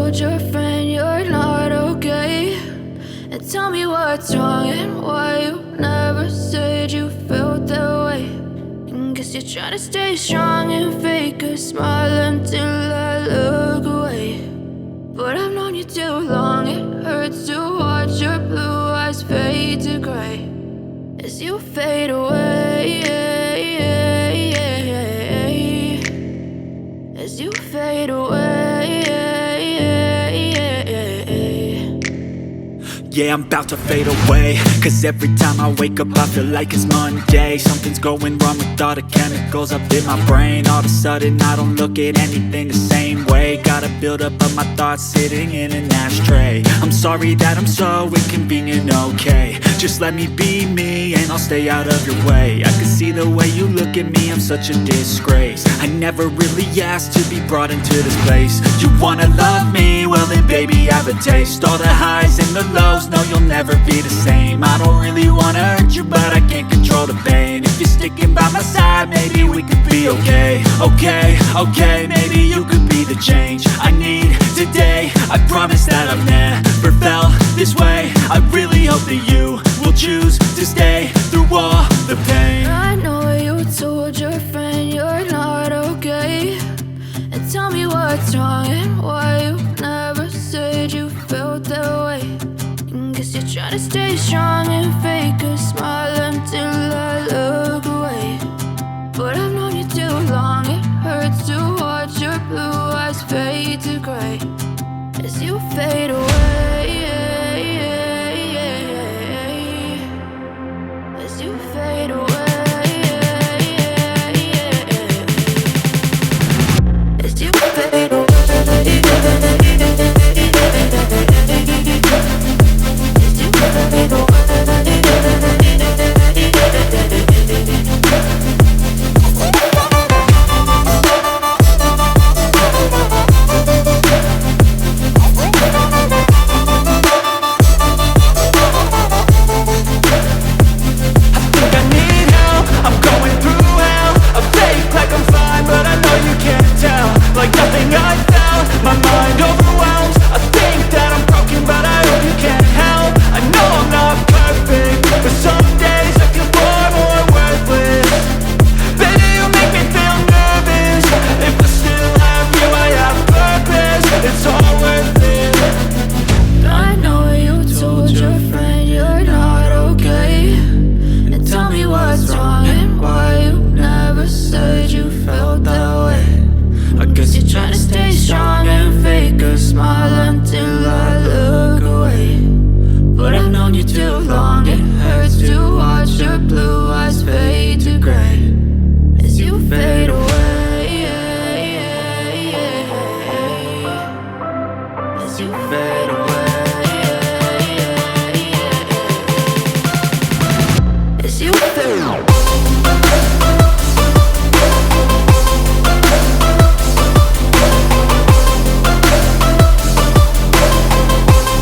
told your friend you're not okay? And tell me what's wrong and why you never said you felt that way. And guess you're trying to stay strong and fake a smile until I look away. But I've known you too long, it hurts to watch your blue eyes fade to gray as you fade away, as you fade away. Yeah, I'm about to fade away, cause every time I wake up I feel like it's Monday. Something's going wrong with all the chemicals up in my brain. All of a sudden I don't look at anything the same way. Got a buildup of my thoughts sitting in an ashtray. I'm sorry that I'm so inconvenient, okay? Just let me be me and I'll stay out of your way. I can see the way you look at me, I'm such a disgrace. I never really asked to be brought into this place. You wanna love me? Well then baby, have a taste. All the highs and the lows, no, you'll never be the same. I don't really wanna hurt you, but I can't control the pain. If you're sticking by my side, maybe we could be okay. Okay, maybe you could be the change I need today. I promise that I've never felt this way. I really hope that you will choose to stay through all the pain. I know you told your friend you're not okay. And tell me what's wrong and why you never said you felt that way. Guess you're trying to stay strong and fake a smile until I look away. But I've known you too long, it hurts to watch your blue eyes fade to gray as you fade away, as you fade away, as you fade away. As you fade away.